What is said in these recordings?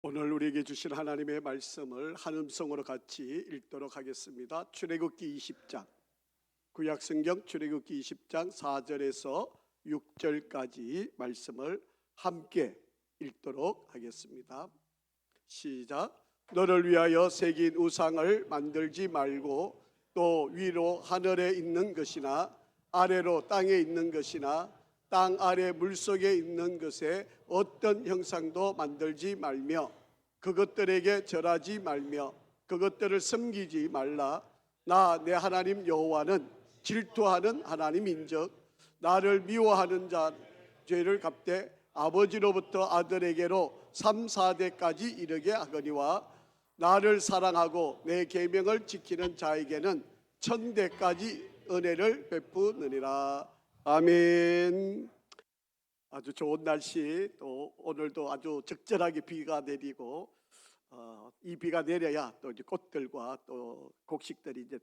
오늘 우리에게 주신 하나님의 말씀을 한 음성으로 같이 읽도록 하겠습니다. 출애굽기 20장, 구약성경 출애굽기 20장 4절에서 6절까지 말씀을 함께 읽도록 하겠습니다. 시작. 너를 위하여 새긴 우상을 만들지 말고 또 위로 하늘에 있는 것이나 아래로 땅에 있는 것이나 땅 아래 물속에 있는 것에 어떤 형상도 만들지 말며 그것들에게 절하지 말며 그것들을 섬기지 말라. 나 내 하나님 여호와는 질투하는 하나님인즉 나를 미워하는 자 죄를 갚되 아버지로부터 아들에게로 3, 4대까지 이르게 하거니와 나를 사랑하고 내 계명을 지키는 자에게는 1000대까지 은혜를 베푸느니라. 아멘. 아주 좋은 날씨, 또 오늘도 아주 적절하게 비가 내리고 이 비가 내려야 또 이제 꽃들과 또 곡식들이 이제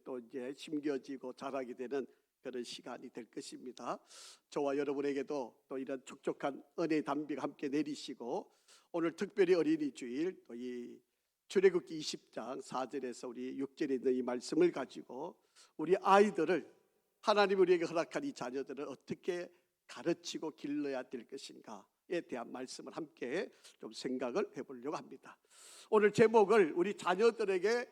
심겨지고 자라게 되는 그런 시간이 될 것입니다. 저와 여러분에게도 또 이런 촉촉한 은혜의 단비가 함께 내리시고 오늘 특별히 어린이 주일 또 이 출애굽기 20장 4절에서 우리 6절에 있는 이 말씀을 가지고 우리 아이들을 하나님 우리에게 허락한 이 자녀들을 어떻게 가르치고 길러야 될 것인가에 대한 말씀을 함께 좀 생각을 해보려고 합니다. 오늘 제목을 우리 자녀들에게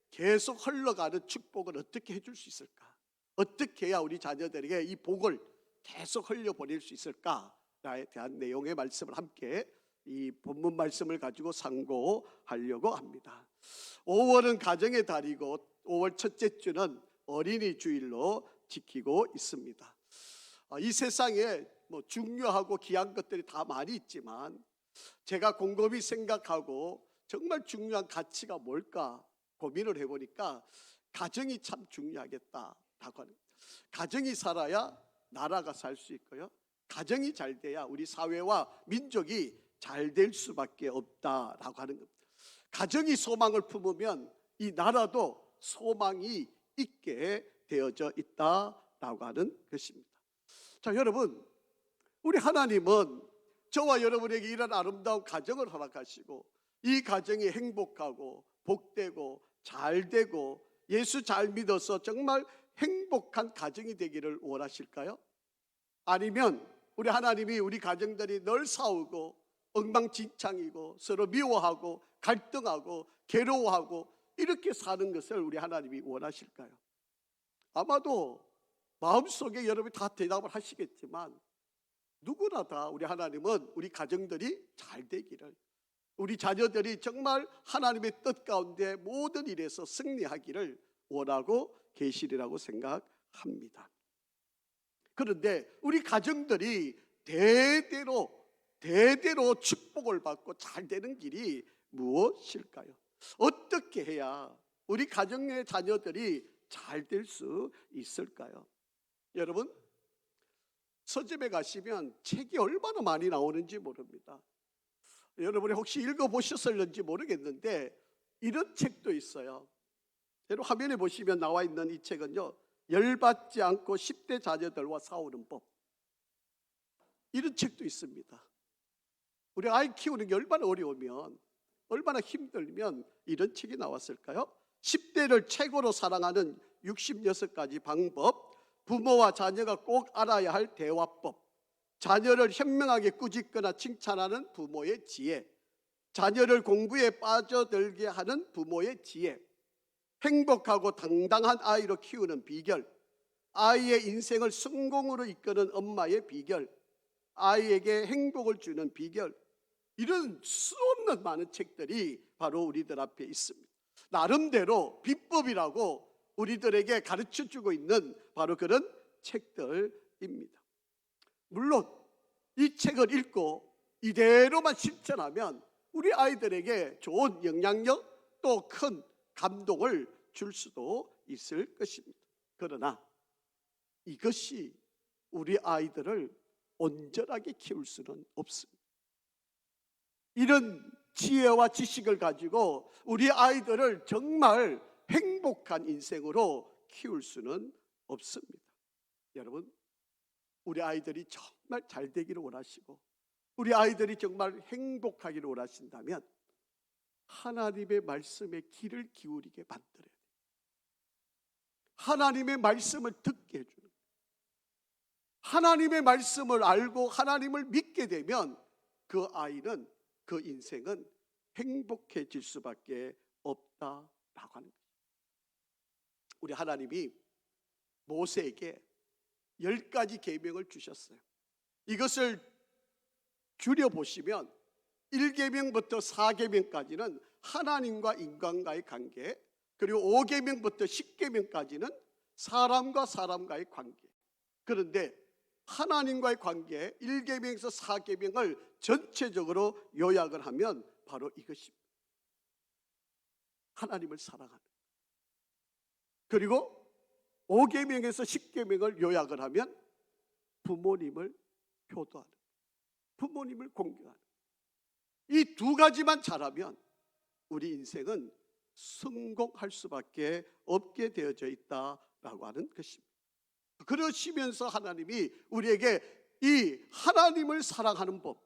계속 흘러가는 축복을 어떻게 해줄 수 있을까? 어떻게 해야 우리 자녀들에게 이 복을 계속 흘려보낼 수 있을까에 대한 내용의 말씀을 함께 이 본문 말씀을 가지고 상고하려고 합니다. 5월은 가정의 달이고 5월 첫째 주는 어린이 주일로 지키고 있습니다. 이 세상에 중요하고 귀한 것들이 다 많이 있지만 제가 곰곰이 생각하고 정말 중요한 가치가 뭘까 고민을 해보니까 가정이 참 중요하겠다라고 하는, 가정이 살아야 나라가 살 수 있고요, 가정이 잘 돼야 우리 사회와 민족이 잘 될 수밖에 없다라고 하는 겁니다. 가정이 소망을 품으면 이 나라도 소망이 있게 되어져 있다라고 하는 것입니다. 자, 여러분, 우리 하나님은 저와 여러분에게 이런 아름다운 가정을 허락하시고 이 가정이 행복하고 복되고 잘되고 예수 잘 믿어서 정말 행복한 가정이 되기를 원하실까요? 아니면 우리 하나님이 우리 가정들이 늘 싸우고 엉망진창이고 서로 미워하고 갈등하고 괴로워하고 이렇게 사는 것을 우리 하나님이 원하실까요? 아마도 마음속에 여러분이 다 대답을 하시겠지만 누구나 다 우리 하나님은 우리 가정들이 잘 되기를, 우리 자녀들이 정말 하나님의 뜻 가운데 모든 일에서 승리하기를 원하고 계시리라고 생각합니다. 그런데 우리 가정들이 대대로 축복을 받고 잘 되는 길이 무엇일까요? 어떻게 해야 우리 가정의 자녀들이 잘 될 수 있을까요? 여러분, 서점에 가시면 책이 얼마나 많이 나오는지 모릅니다. 여러분이 혹시 읽어보셨을지 모르겠는데 이런 책도 있어요. 여러분, 화면에 보시면 나와 있는 이 책은요, 열받지 않고 10대 자녀들과 싸우는 법, 이런 책도 있습니다. 우리 아이 키우는 게 얼마나 어려우면, 얼마나 힘들면 이런 책이 나왔을까요? 10대를 최고로 사랑하는 66가지 방법, 부모와 자녀가 꼭 알아야 할 대화법, 자녀를 현명하게 꾸짖거나 칭찬하는 부모의 지혜, 자녀를 공부에 빠져들게 하는 부모의 지혜, 행복하고 당당한 아이로 키우는 비결, 아이의 인생을 성공으로 이끄는 엄마의 비결, 아이에게 행복을 주는 비결, 이런 수없는 많은 책들이 바로 우리들 앞에 있습니다. 나름대로 비법이라고 우리들에게 가르쳐주고 있는 바로 그런 책들입니다. 물론 이 책을 읽고 이대로만 실천하면 우리 아이들에게 좋은 영향력 또 큰 감동을 줄 수도 있을 것입니다. 그러나 이것이 우리 아이들을 온전하게 키울 수는 없습니다. 이런 지혜와 지식을 가지고 우리 아이들을 정말 행복한 인생으로 키울 수는 없습니다. 여러분, 우리 아이들이 정말 잘 되기를 원하시고 우리 아이들이 정말 행복하기를 원하신다면 하나님의 말씀에 귀를 기울이게 만들어야 돼요. 하나님의 말씀을 듣게 해주는 거예요. 하나님의 말씀을 알고 하나님을 믿게 되면 그 아이는, 그 인생은 행복해질 수밖에 없다라고 하는 거예요. 우리 하나님이 모세에게 10가지 계명을 주셨어요. 이것을 줄여보시면 1계명부터 4계명까지는 하나님과 인간과의 관계, 그리고 5계명부터 10계명까지는 사람과 사람과의 관계. 그런데 하나님과의 관계 1계명에서 4계명을 전체적으로 요약을 하면 바로 이것입니다. 하나님을 사랑하는. 그리고 5계명에서 10계명을 요약을 하면 부모님을 효도하는, 부모님을 공경하는. 이 두 가지만 잘하면 우리 인생은 성공할 수밖에 없게 되어져 있다라고 하는 것입니다. 그러시면서 하나님이 우리에게 이 하나님을 사랑하는 법,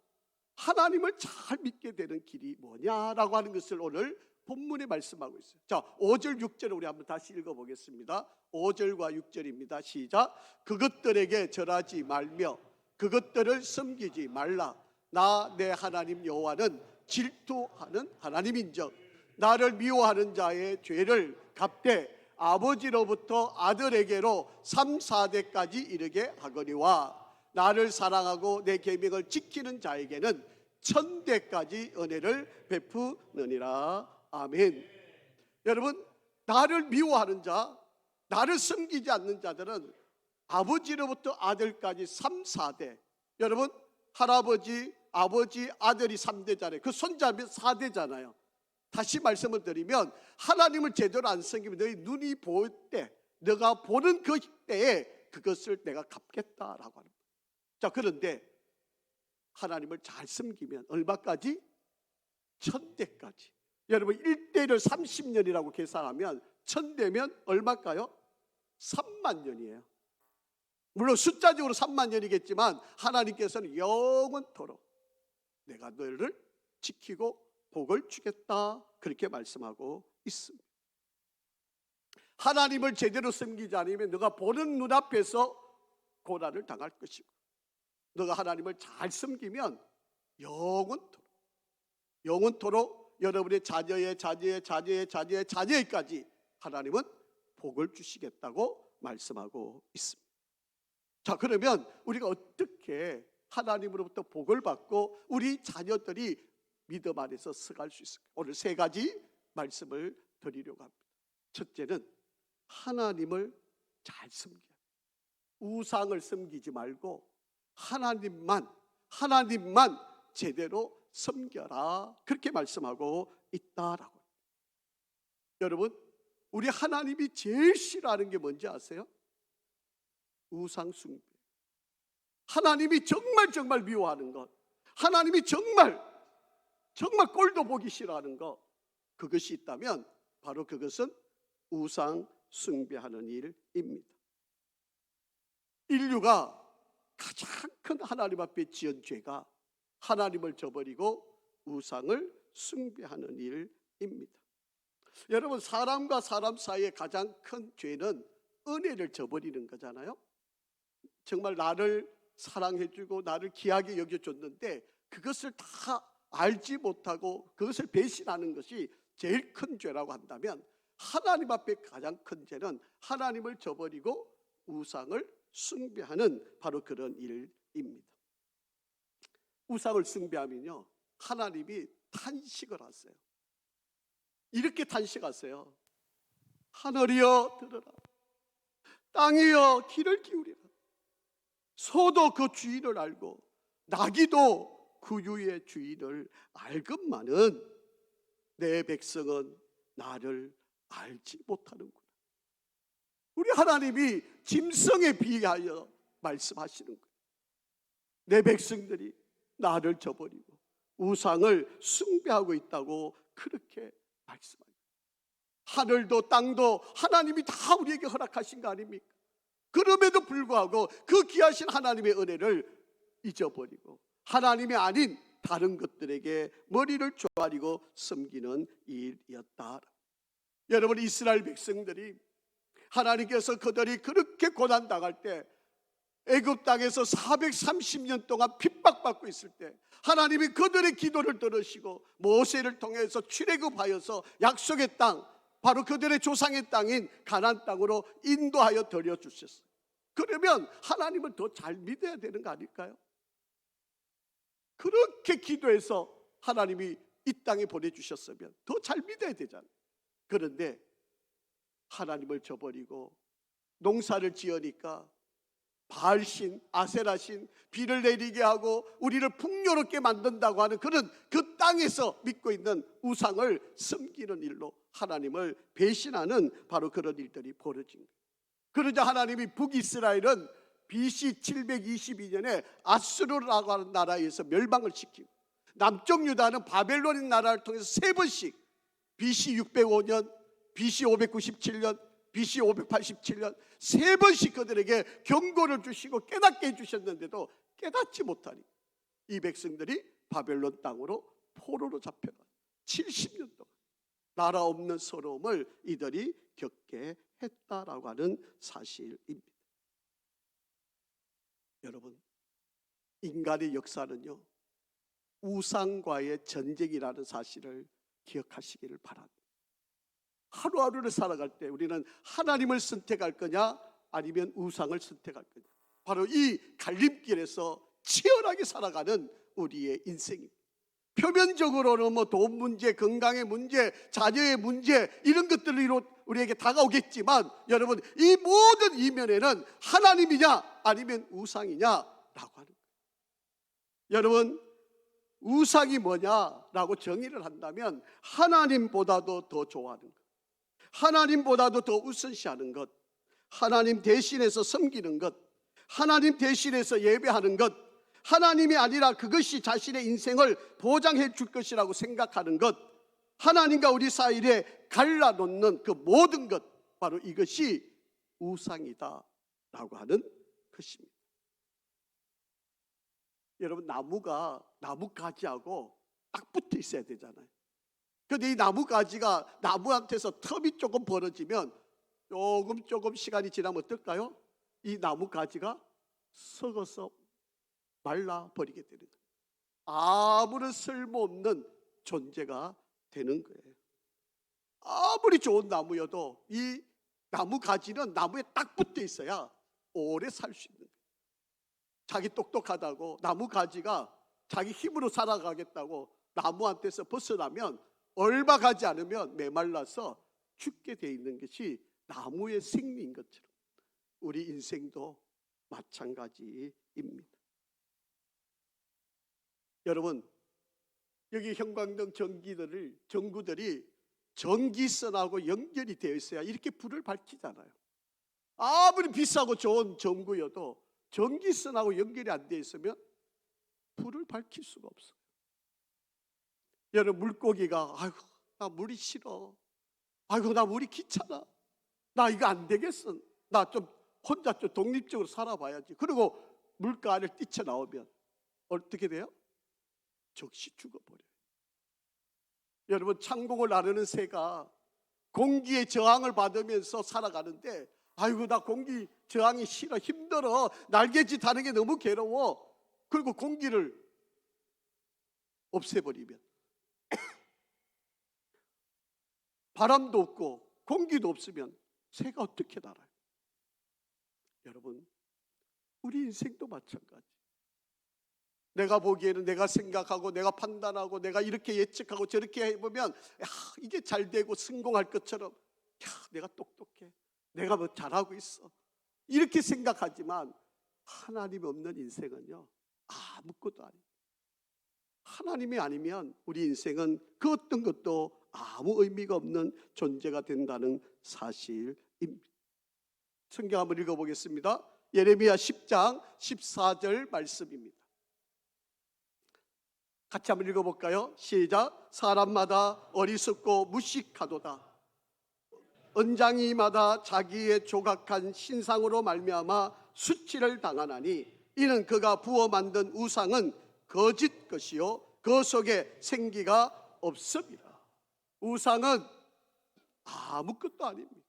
하나님을 잘 믿게 되는 길이 뭐냐라고 하는 것을 오늘 본문에 말씀하고 있어요. 자, 5절 6절을 우리 한번 다시 읽어보겠습니다. 5절과 6절입니다. 시작. 그것들에게 절하지 말며 그것들을 섬기지 말라. 나 내 하나님 여호와는 질투하는 하나님인즉 나를 미워하는 자의 죄를 갚되 아버지로부터 아들에게로 3, 4대까지 이르게 하거니와 나를 사랑하고 내 계명을 지키는 자에게는 1000대까지 은혜를 베푸느니라. 아멘. 여러분, 나를 미워하는 자, 나를 섬기지 않는 자들은 아버지로부터 아들까지 3, 4대. 여러분, 할아버지, 아버지, 아들이 3대잖아요. 그 손자면 4대잖아요. 다시 말씀을 드리면 하나님을 제대로 안 섬기면 너희 눈이 보일 때, 너가 보는 그 때에 그것을 내가 갚겠다라고 하는 거예요. 자, 그런데 하나님을 잘 섬기면 얼마까지? 1000대까지. 여러분, 1대를 30년이라고 계산하면 1000대면 얼마일까요? 3만 년이에요. 물론 숫자적으로 3만 년이겠지만 하나님께서는 영원토록 내가 너를 지키고 복을 주겠다, 그렇게 말씀하고 있습니다. 하나님을 제대로 섬기지 않으면 너가 보는 눈앞에서 고난을 당할 것이고, 너가 하나님을 잘 섬기면 영원토록 여러분의 자녀의 자녀의 자녀의 자녀의 자녀에까지 하나님은 복을 주시겠다고 말씀하고 있습니다. 자, 그러면 우리가 어떻게 하나님으로부터 복을 받고 우리 자녀들이 믿음 안에서 서갈 수 있을까? 오늘 3가지 말씀을 드리려고 합니다. 첫째는 하나님을 잘 섬겨야 돼요. 우상을 섬기지 말고 하나님만 제대로 섬겨라, 그렇게 말씀하고 있다라고. 여러분, 우리 하나님이 제일 싫어하는 게 뭔지 아세요? 우상 숭배. 하나님이 정말 미워하는 것, 하나님이 정말 꼴도 보기 싫어하는 것, 그것이 있다면 바로 그것은 우상 숭배하는 일입니다. 인류가 가장 큰 하나님 앞에 지은 죄가 하나님을 저버리고 우상을 숭배하는 일입니다. 여러분, 사람과 사람 사이의 가장 큰 죄는 은혜를 저버리는 거잖아요. 정말 나를 사랑해주고 나를 귀하게 여겨줬는데 그것을 다 알지 못하고 그것을 배신하는 것이 제일 큰 죄라고 한다면, 하나님 앞에 가장 큰 죄는 하나님을 저버리고 우상을 숭배하는 바로 그런 일입니다. 우상을 숭배하면요, 하나님이 탄식을 하세요. 이렇게 탄식하세요. 하늘이여 들으라, 땅이여 귀를 기울이라. 소도 그 주인을 알고 나귀도 그 유의 주인을 알건만은 내 백성은 나를 알지 못하는구나. 우리 하나님이 짐승에 비하여 말씀하시는 거예요. 내 백성들이 나를 저버리고 우상을 숭배하고 있다고 그렇게 말씀합니다. 하늘도 땅도 하나님이 다 우리에게 허락하신 거 아닙니까? 그럼에도 불구하고 그 귀하신 하나님의 은혜를 잊어버리고 하나님이 아닌 다른 것들에게 머리를 조아리고 섬기는 일이었다. 여러분, 이스라엘 백성들이 하나님께서 그들이 그렇게 고난당할 때, 애굽 땅에서 430년 동안 핍박받고 있을 때 하나님이 그들의 기도를 들으시고 모세를 통해서 출애굽하여서 약속의 땅, 바로 그들의 조상의 땅인 가나안 땅으로 인도하여 들여주셨어요. 그러면 하나님을 더 잘 믿어야 되는 거 아닐까요? 그렇게 기도해서 하나님이 이 땅에 보내주셨으면 더 잘 믿어야 되잖아요. 그런데 하나님을 저버리고 농사를 지으니까 바알신, 아세라신, 비를 내리게 하고 우리를 풍요롭게 만든다고 하는 그런 그 땅에서 믿고 있는 우상을 섬기는 일로 하나님을 배신하는 바로 그런 일들이 벌어진 거예요. 그러자 하나님이 북이스라엘은 BC 722년에 아수르라고 하는 나라에서 멸망을 시키고, 남쪽 유다는 바벨론의 나라를 통해서 3번씩 BC 605년, BC 597년, BC 587년 3번씩 그들에게 경고를 주시고 깨닫게 해주셨는데도 깨닫지 못하니 이 백성들이 바벨론 땅으로 포로로 잡혀가 70년 동안 나라 없는 서러움을 이들이 겪게 했다라고 하는 사실입니다. 여러분, 인간의 역사는요, 우상과의 전쟁이라는 사실을 기억하시기를 바랍니다. 하루하루를 살아갈 때 우리는 하나님을 선택할 거냐 아니면 우상을 선택할 거냐, 바로 이 갈림길에서 치열하게 살아가는 우리의 인생입니다. 표면적으로는 뭐 돈 문제, 건강의 문제, 자녀의 문제, 이런 것들로 우리에게 다가오겠지만, 여러분, 이 모든 이면에는 하나님이냐 아니면 우상이냐라고 하는 거예요. 여러분, 우상이 뭐냐라고 정의를 한다면 하나님보다도 더 좋아하는 것, 하나님보다도 더 우선시하는 것, 하나님 대신해서 섬기는 것, 하나님 대신해서 예배하는 것, 하나님이 아니라 그것이 자신의 인생을 보장해 줄 것이라고 생각하는 것, 하나님과 우리 사이에 갈라놓는 그 모든 것, 바로 이것이 우상이다라고 하는 것입니다. 여러분, 나무가지하고 딱 붙어 있어야 되잖아요. 그런데 이 나무가지가 나무한테서 텀이 조금 벌어지면 조금 시간이 지나면 어떨까요? 이 나무가지가 썩어서 말라버리게 되는 거예요. 아무런 쓸모없는 존재가 되는 거예요. 아무리 좋은 나무여도 이 나무가지는 나무에 딱 붙어 있어야 오래 살 수 있는 거예요. 자기 똑똑하다고 나무가지가 자기 힘으로 살아가겠다고 나무한테서 벗어나면 얼마 가지 않으면 메말라서 죽게 돼 있는 것이 나무의 생리인 것처럼 우리 인생도 마찬가지입니다. 여러분, 여기 형광등 전구들이 전기선하고 연결이 되어 있어야 이렇게 불을 밝히잖아요. 아무리 비싸고 좋은 전구여도 전기선하고 연결이 안 되어 있으면 불을 밝힐 수가 없어요. 여러분, 물고기가 아이고 나 물이 싫어, 아이고 나 물이 귀찮아, 나 이거 안 되겠어, 나 좀 혼자 좀 독립적으로 살아봐야지, 그리고 물가 안을 뛰쳐나오면 어떻게 돼요? 즉시 죽어버려요. 여러분, 창공을 나르는 새가 공기의 저항을 받으면서 살아가는데, 아이고 나 공기 저항이 싫어, 힘들어, 날개짓 하는 게 너무 괴로워, 그리고 공기를 없애버리면 바람도 없고 공기도 없으면 새가 어떻게 날아요? 여러분, 우리 인생도 마찬가지. 내가 보기에는, 내가 생각하고 내가 판단하고 내가 이렇게 예측하고 저렇게 해보면 이게 잘 되고 성공할 것처럼, 내가 똑똑해, 내가 뭐 잘하고 있어, 이렇게 생각하지만 하나님 없는 인생은요 아무것도 아니에요. 하나님이 아니면 우리 인생은 그 어떤 것도 아무 의미가 없는 존재가 된다는 사실입니다. 성경 한번 읽어보겠습니다. 예레미야 10장 14절 말씀입니다. 같이 한번 읽어볼까요? 시작. 사람마다 어리석고 무식하도다. 언장이마다 자기의 조각한 신상으로 말미암아 수치를 당하나니 이는 그가 부어 만든 우상은 거짓 것이요 그 속에 생기가 없습니다. 우상은 아무것도 아닙니다.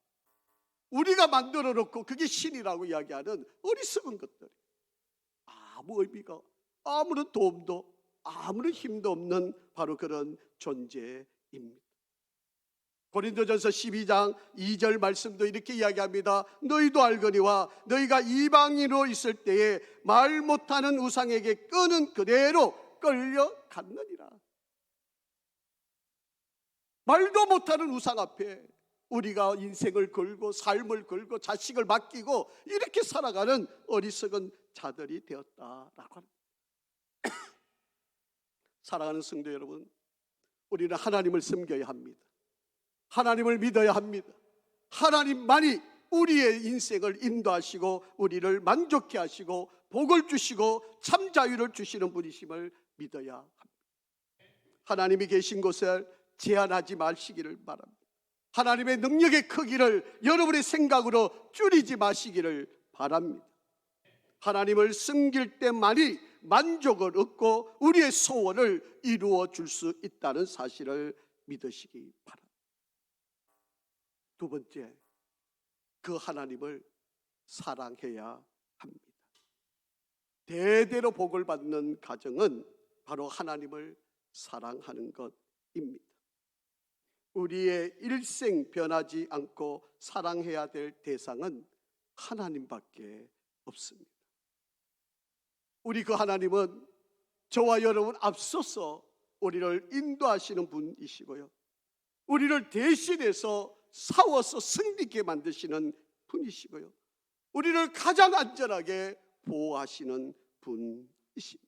우리가 만들어 놓고 그게 신이라고 이야기하는 어리석은 것들, 아무 의미가, 아무런 도움도 아무런 힘도 없는 바로 그런 존재입니다. 고린도전서 12장 2절 말씀도 이렇게 이야기합니다. 너희도 알거니와 너희가 이방인으로 있을 때에 말 못하는 우상에게 끄는 그대로 끌려갔느니라. 말도 못하는 우상 앞에 우리가 인생을 걸고 삶을 걸고 자식을 맡기고 이렇게 살아가는 어리석은 자들이 되었다라고 합니다. 사랑하는 성도 여러분, 우리는 하나님을 섬겨야 합니다. 하나님을 믿어야 합니다. 하나님만이 우리의 인생을 인도하시고 우리를 만족케 하시고 복을 주시고 참 자유를 주시는 분이심을 믿어야 합니다. 하나님이 계신 곳을 제한하지 마시기를 바랍니다. 하나님의 능력의 크기를 여러분의 생각으로 줄이지 마시기를 바랍니다. 하나님을 섬길 때만이 만족을 얻고 우리의 소원을 이루어 줄 수 있다는 사실을 믿으시기 바랍니다. 두 번째, 그 하나님을 사랑해야 합니다. 대대로 복을 받는 가정은 바로 하나님을 사랑하는 것입니다. 우리의 일생 변하지 않고 사랑해야 될 대상은 하나님밖에 없습니다. 우리 그 하나님은 저와 여러분 앞서서 우리를 인도하시는 분이시고요, 우리를 대신해서 싸워서 승리케 만드시는 분이시고요, 우리를 가장 안전하게 보호하시는 분이십니다.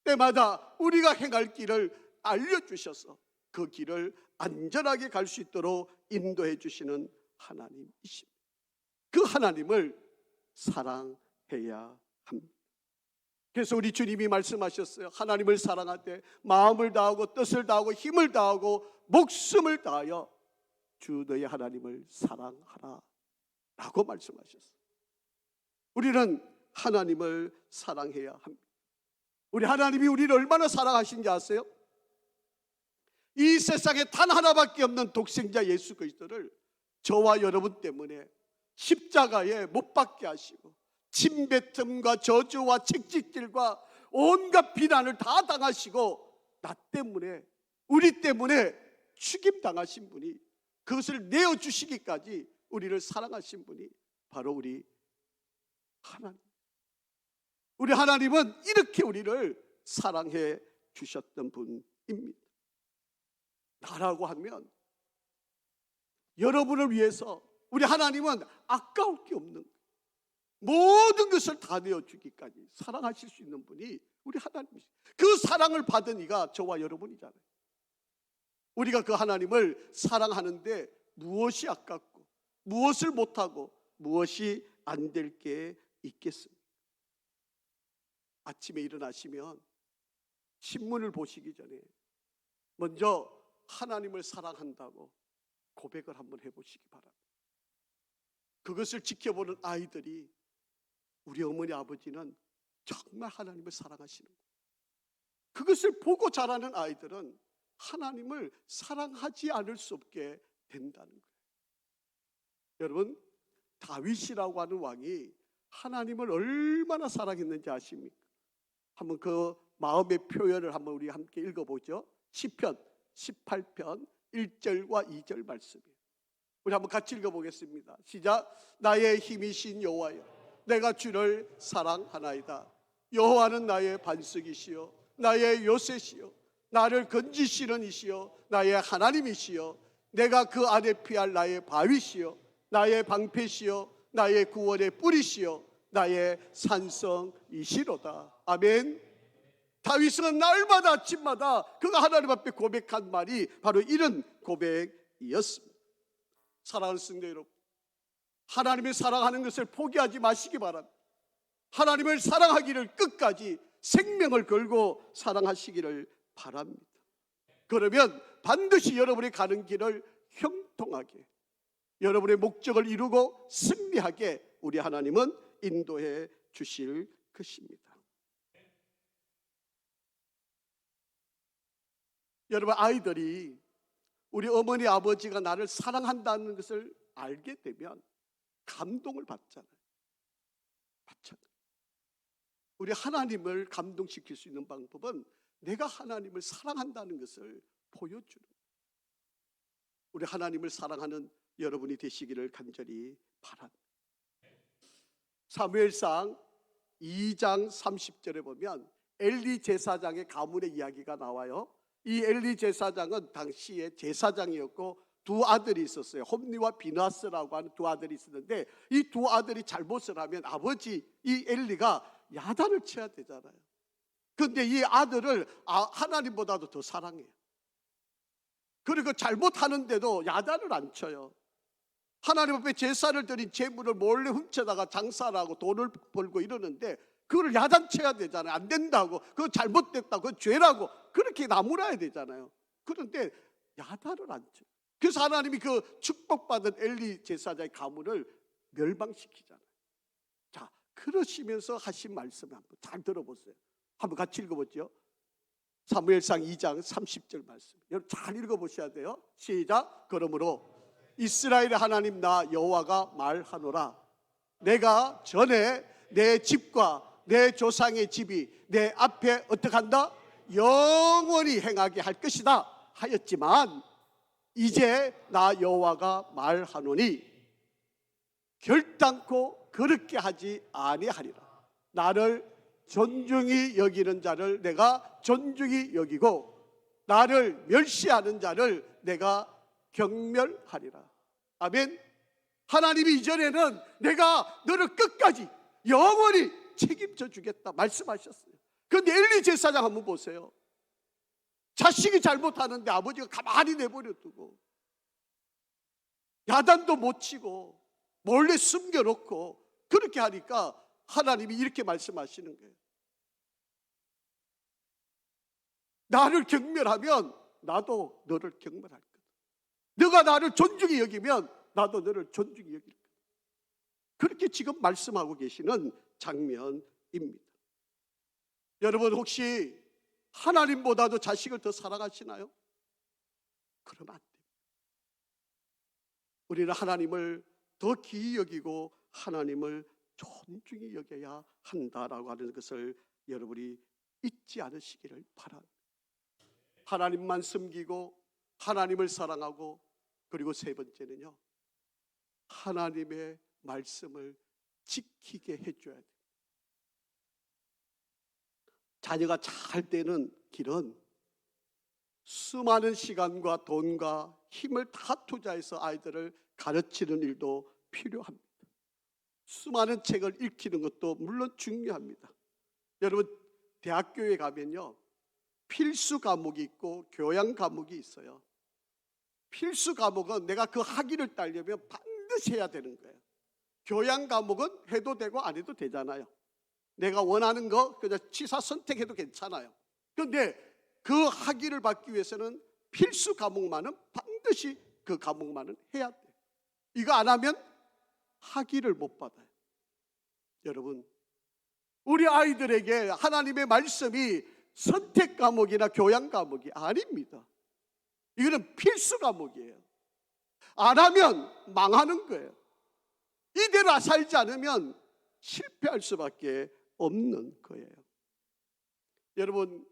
때마다 우리가 행할 길을 알려주셔서 그 길을 안전하게 갈 수 있도록 인도해 주시는 하나님이십니다. 그 하나님을 사랑해야 합니다. 그래서 우리 주님이 말씀하셨어요. 하나님을 사랑할 때 마음을 다하고 뜻을 다하고 힘을 다하고 목숨을 다하여 주 너의 하나님을 사랑하라 라고 말씀하셨어요. 우리는 하나님을 사랑해야 합니다. 우리 하나님이 우리를 얼마나 사랑하신지 아세요? 이 세상에 단 하나밖에 없는 독생자 예수 그리스도를 저와 여러분 때문에 십자가에 못 박게 하시고 침뱉음과 저주와 채찍질과 온갖 비난을 다 당하시고 나 때문에, 우리 때문에 죽임당하신 분이, 그것을 내어주시기까지 우리를 사랑하신 분이 바로 우리 하나님. 우리 하나님은 이렇게 우리를 사랑해 주셨던 분입니다. 나라고 하면 여러분을 위해서 우리 하나님은 아까울 게 없는 모든 것을 다 내어주기까지 사랑하실 수 있는 분이 우리 하나님이시죠. 그 사랑을 받은 이가 저와 여러분이잖아요. 우리가 그 하나님을 사랑하는데 무엇이 아깝고 무엇을 못하고 무엇이 안 될 게 있겠습니까? 아침에 일어나시면 신문을 보시기 전에 먼저 하나님을 사랑한다고 고백을 한번 해보시기 바랍니다. 그것을 지켜보는 아이들이, 우리 어머니 아버지는 정말 하나님을 사랑하시는 거예요. 그것을 보고 자라는 아이들은 하나님을 사랑하지 않을 수 없게 된다는 거예요. 여러분, 다윗이라고 하는 왕이 하나님을 얼마나 사랑했는지 아십니까? 한번 그 마음의 표현을 한번 우리 함께 읽어보죠. 시편 18편 1절과 2절 말씀이에요. 우리 한번 같이 읽어보겠습니다. 시작. 나의 힘이신 여호와여, 내가 주를 사랑하나이다. 여호와는 나의 반석이시요 나의 요새시요 나를 건지시는 이시요 나의 하나님이시요 내가 그 안에 피할 나의 바위시요 나의 방패시요 나의 구원의 뿌리시요 나의 산성이시로다. 아멘. 다윗은 날마다 아침마다 그가 하나님 앞에 고백한 말이 바로 이런 고백이었습니다. 사랑하는 성도 여러분, 하나님을 사랑하는 것을 포기하지 마시기 바랍니다. 하나님을 사랑하기를 끝까지 생명을 걸고 사랑하시기를 바랍니다. 그러면 반드시 여러분이 가는 길을 형통하게, 여러분의 목적을 이루고 승리하게 우리 하나님은 인도해 주실 것입니다. 여러분, 아이들이 우리 어머니 아버지가 나를 사랑한다는 것을 알게 되면 감동을 받잖아요. 우리 하나님을 감동시킬 수 있는 방법은 내가 하나님을 사랑한다는 것을 보여주는 거예요. 우리 하나님을 사랑하는 여러분이 되시기를 간절히 바랍니다. 사무엘상 2장 30절에 보면 엘리 제사장의 가문의 이야기가 나와요. 이 엘리 제사장은 당시에 제사장이었고 두 아들이 있었어요. 홈리와 비나스라고 하는 두 아들이 있었는데 이 두 아들이 잘못을 하면 아버지 이 엘리가 야단을 쳐야 되잖아요. 그런데 이 아들을 하나님보다도 더 사랑해요. 그리고 잘못하는데도 야단을 안 쳐요. 하나님 앞에 제사를 드린 재물을 몰래 훔쳐다가 장사를 하고 돈을 벌고 이러는데 그걸 야단쳐야 되잖아요. 안 된다고, 그거 잘못됐다고, 그거 죄라고 그렇게 나무라야 되잖아요. 그런데 야단을 안 쳐요. 그래서 하나님이 그 축복받은 엘리 제사장의 가문을 멸망시키잖아요. 자, 그러시면서 하신 말씀을 한번 잘 들어보세요. 한번 같이 읽어보죠. 사무엘상 2장 30절 말씀, 여러분 잘 읽어보셔야 돼요. 시작. 그러므로 이스라엘의 하나님 나 여호와가 말하노라. 내가 전에 내 집과 내 조상의 집이 내 앞에 어떻게 한다? 영원히 행하게 할 것이다 하였지만 이제 나 여호와가 말하노니 결단코 그렇게 하지 아니하리라. 나를 존중히 여기는 자를 내가 존중히 여기고 나를 멸시하는 자를 내가 경멸하리라. 아멘. 하나님이 이전에는 내가 너를 끝까지 영원히 책임져 주겠다 말씀하셨어요. 그런데 엘리 제사장 한번 보세요. 자식이 잘못하는데 아버지가 가만히 내버려 두고 야단도 못 치고 몰래 숨겨놓고 그렇게 하니까 하나님이 이렇게 말씀하시는 거예요. 나를 경멸하면 나도 너를 경멸할 거다. 너가 나를 존중히 여기면 나도 너를 존중히 여길 거다. 그렇게 지금 말씀하고 계시는 장면입니다. 여러분 혹시 하나님보다도 자식을 더 사랑하시나요? 그러면 안 됩니다. 우리는 하나님을 더 귀히 여기고 하나님을 존중히 여겨야 한다라고 하는 것을 여러분이 잊지 않으시기를 바랍니다. 하나님만 섬기고 하나님을 사랑하고 그리고 세 번째는요, 하나님의 말씀을 지키게 해줘야 돼요. 자녀가 잘 되는 길은 수많은 시간과 돈과 힘을 다 투자해서 아이들을 가르치는 일도 필요합니다. 수많은 책을 읽히는 것도 물론 중요합니다. 여러분 대학교에 가면요 필수 과목이 있고 교양 과목이 있어요. 필수 과목은 내가 그 학위를 따려면 반드시 해야 되는 거예요. 교양 과목은 해도 되고 안 해도 되잖아요. 내가 원하는 거 그냥 취사 선택해도 괜찮아요. 그런데 그 학위를 받기 위해서는 필수 과목만은 반드시 그 과목만은 해야 돼요. 이거 안 하면 학위를 못 받아요. 여러분 우리 아이들에게 하나님의 말씀이 선택 과목이나 교양 과목이 아닙니다. 이거는 필수 과목이에요. 안 하면 망하는 거예요. 이대로 살지 않으면 실패할 수밖에 없는 거예요. 여러분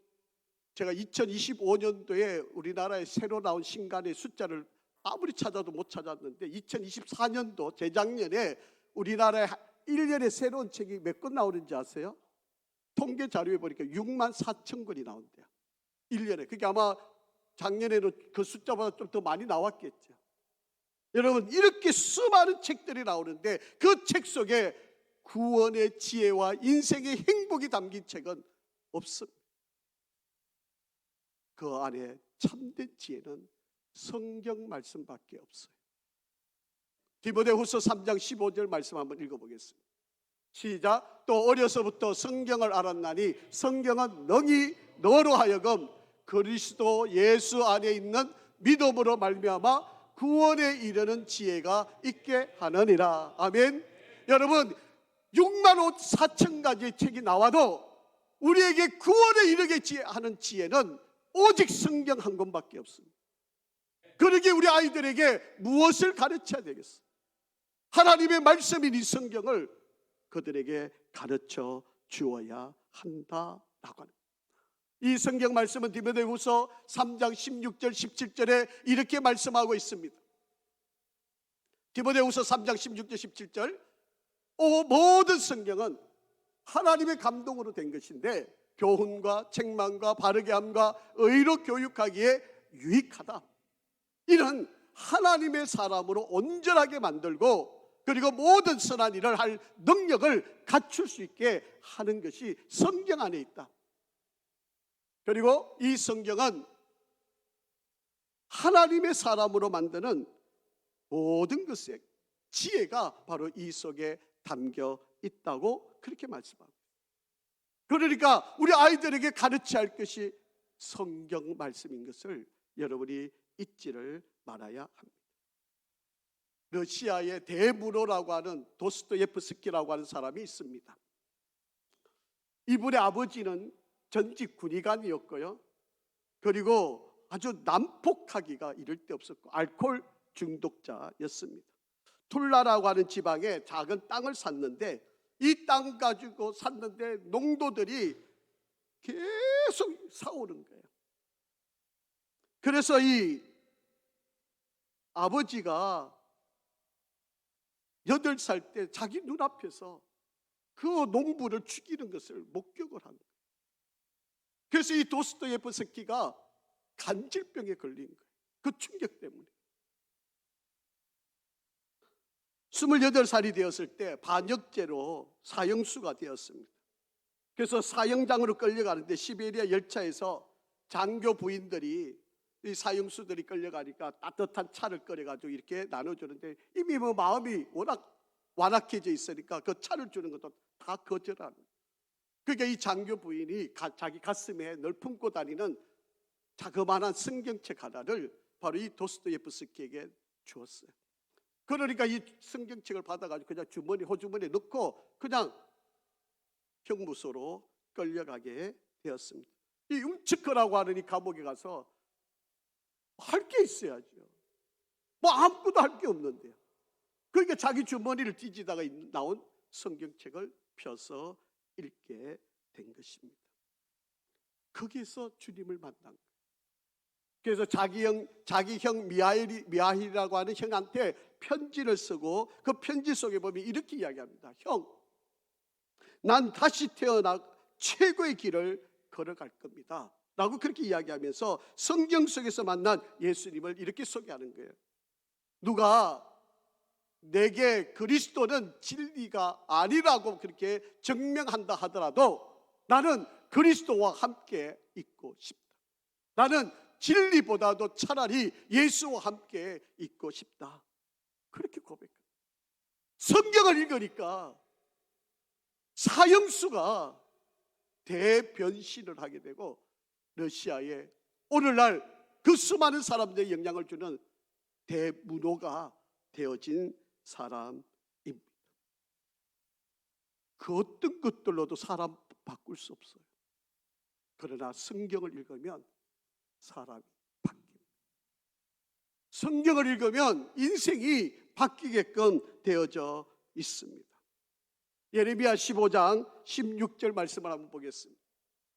제가 2025년도에 우리나라에 새로 나온 신간의 숫자를 아무리 찾아도 못 찾았는데 2024년도 재작년에 우리나라에 1년에 새로운 책이 몇 권 나오는지 아세요? 통계 자료에 보니까 6만 4천 권이 나온대요. 1년에. 그게 아마 작년에는 그 숫자보다 좀 더 많이 나왔겠죠. 여러분 이렇게 수많은 책들이 나오는데 그 책 속에 구원의 지혜와 인생의 행복이 담긴 책은 없습니다. 그 안에 참된 지혜는 성경 말씀밖에 없어요. 디모데후서 3장 15절 말씀 한번 읽어보겠습니다. 시작. 또 어려서부터 성경을 알았나니 성경은 능히 너로 하여금 그리스도 예수 안에 있는 믿음으로 말미암아 구원에 이르는 지혜가 있게 하느니라. 아멘. 여러분 6만 4천 가지의 책이 나와도 우리에게 구원에 이르게 하는 지혜는 오직 성경 한 권밖에 없습니다. 그러기에 우리 아이들에게 무엇을 가르쳐야 되겠어? 하나님의 말씀인 이 성경을 그들에게 가르쳐 주어야 한다라고 하는, 이 성경 말씀은 디모데후서 3장 16절 17절에 이렇게 말씀하고 있습니다. 디모데후서 3장 16절 17절, 모든 성경은 하나님의 감동으로 된 것인데 교훈과 책망과 바르게 함과 의로 교육하기에 유익하다. 이는 하나님의 사람으로 온전하게 만들고 그리고 모든 선한 일을 할 능력을 갖출 수 있게 하는 것이 성경 안에 있다. 그리고 이 성경은 하나님의 사람으로 만드는 모든 것의 지혜가 바로 이 속에 담겨 있다고 그렇게 말씀합니다. 그러니까 우리 아이들에게 가르쳐야 할 것이 성경 말씀인 것을 여러분이 잊지를 말아야 합니다. 러시아의 대문호라고 하는 도스토예프스키라고 하는 사람이 있습니다. 이분의 아버지는 전직 군의관이었고요. 그리고 아주 난폭하기가 이를 데 없었고 알코올 중독자였습니다. 툴라라고 하는 지방에 작은 땅을 샀는데 이 땅 가지고 샀는데 농도들이 계속 사오는 거예요. 그래서 이 아버지가 8살 때 자기 눈앞에서 그 농부를 죽이는 것을 목격을 한 거예요. 그래서 이 도스토예프스키가 간질병에 걸린 거예요. 그 충격 때문에. 28살이 되었을 때 반역죄로 사형수가 되었습니다. 그래서 사형장으로 끌려가는데 시베리아 열차에서 장교 부인들이 이 사형수들이 끌려가니까 따뜻한 차를 끓여가지고 이렇게 나눠주는데 이미 뭐 마음이 워낙 완악해져 있으니까 그 차를 주는 것도 다 거절하는. 그러니까 이 장교 부인이 자기 가슴에 늘 품고 다니는 자그마한 성경책 하나를 바로 이 도스토예프스키에게 주었어요. 그러니까 이 성경책을 받아가지고 그냥 호주머니에 넣고 그냥 형무소로 끌려가게 되었습니다. 이 움츠크라고 하는 이 감옥에 가서 할 게 있어야죠. 뭐 아무것도 할 게 없는데요. 그러니까 자기 주머니를 뒤지다가 나온 성경책을 펴서 읽게 된 것입니다. 거기서 주님을 만난 거예요. 그래서 자기 형 미하일이라고 하는 형한테 편지를 쓰고 그 편지 속에 보면 이렇게 이야기합니다. 형, 난 다시 태어나 최고의 길을 걸어갈 겁니다 라고 그렇게 이야기하면서 성경 속에서 만난 예수님을 이렇게 소개하는 거예요. 누가 내게 그리스도는 진리가 아니라고 그렇게 증명한다 하더라도 나는 그리스도와 함께 있고 싶다. 나는 진리보다도 차라리 예수와 함께 있고 싶다. 그렇게 고백합니다. 성경을 읽으니까 사형수가 대변신을 하게 되고 러시아에 오늘날 그 수많은 사람들의 영향을 주는 대문호가 되어진 사람입니다. 그 어떤 것들로도 사람 바꿀 수 없어요. 그러나 성경을 읽으면 사람이 바뀝니다. 성경을 읽으면 인생이 바뀌게끔 되어져 있습니다. 예레미야 15장 16절 말씀을 한번 보겠습니다.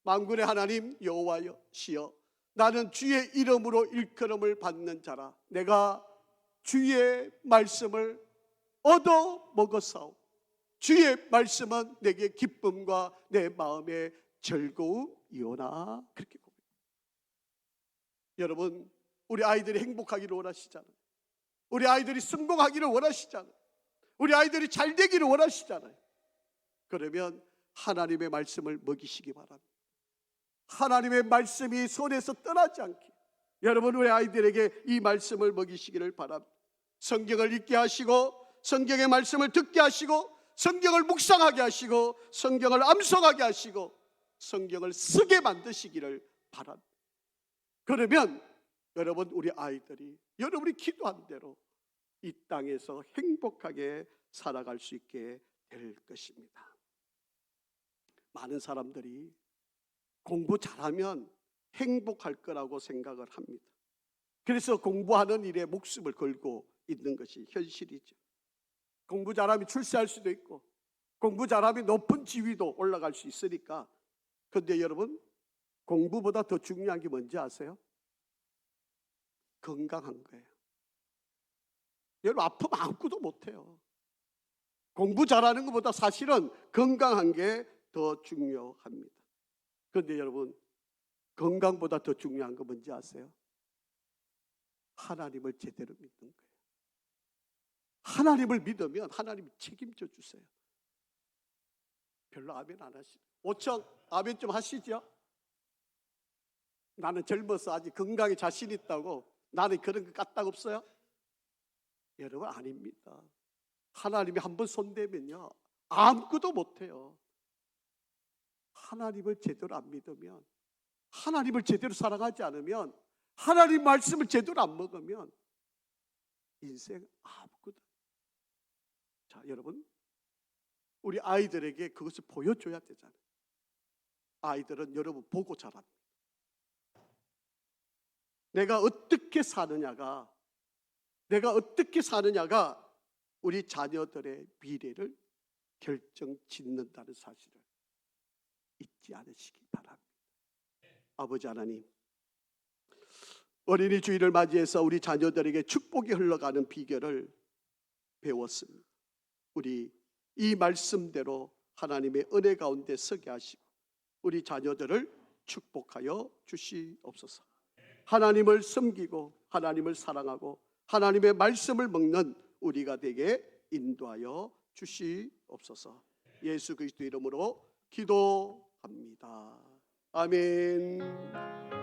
만군의 하나님 여호와시여, 나는 주의 이름으로 일컬음을 받는 자라. 내가 주의 말씀을 얻어 먹었사오. 주의 말씀은 내게 기쁨과 내 마음의 즐거움이오나. 그렇게 고백합니다. 여러분, 우리 아이들이 행복하기를 원하시잖아요. 우리 아이들이 성공하기를 원하시잖아요. 우리 아이들이 잘 되기를 원하시잖아요. 그러면 하나님의 말씀을 먹이시기 바랍니다. 하나님의 말씀이 손에서 떠나지 않게 여러분, 우리 아이들에게 이 말씀을 먹이시기를 바랍니다. 성경을 읽게 하시고 성경의 말씀을 듣게 하시고 성경을 묵상하게 하시고 성경을 암송하게 하시고 성경을 쓰게 만드시기를 바랍니다. 그러면 여러분, 우리 아이들이 여러분이 기도한 대로 이 땅에서 행복하게 살아갈 수 있게 될 것입니다. 많은 사람들이 공부 잘하면 행복할 거라고 생각을 합니다. 그래서 공부하는 일에 목숨을 걸고 있는 것이 현실이죠. 공부 잘하면 출세할 수도 있고 공부 잘하면 높은 지위도 올라갈 수 있으니까. 그런데 여러분, 공부보다 더 중요한 게 뭔지 아세요? 건강한 거예요. 여러분, 아프면 아무것도 못해요. 공부 잘하는 것보다 사실은 건강한 게 더 중요합니다. 그런데 여러분, 건강보다 더 중요한 거 뭔지 아세요? 하나님을 제대로 믿는 거예요. 하나님을 믿으면 하나님이 책임져 주세요. 별로 아멘 안 하시죠? 5천 아멘 좀 하시죠? 나는 젊어서 아직 건강에 자신 있다고, 나는 그런 거 까딱 없어요? 여러분, 아닙니다. 하나님이 한번 손대면요 아무것도 못해요. 하나님을 제대로 안 믿으면, 하나님을 제대로 사랑하지 않으면, 하나님 말씀을 제대로 안 먹으면 인생 아무것도. 자, 여러분, 우리 아이들에게 그것을 보여줘야 되잖아요. 아이들은 여러분 보고 자랍니다. 내가 어떻게 사느냐가 우리 자녀들의 미래를 결정짓는다는 사실을 잊지 않으시기 바랍니다. 아버지 하나님, 어린이 주일을 맞이해서 우리 자녀들에게 축복이 흘러가는 비결을 배웠습니다. 우리 이 말씀대로 하나님의 은혜 가운데 서게 하시고 우리 자녀들을 축복하여 주시옵소서. 하나님을 섬기고 하나님을 사랑하고 하나님의 말씀을 먹는 우리가 되게 인도하여 주시옵소서. 예수 그리스도 이름으로 기도합니다. 아멘.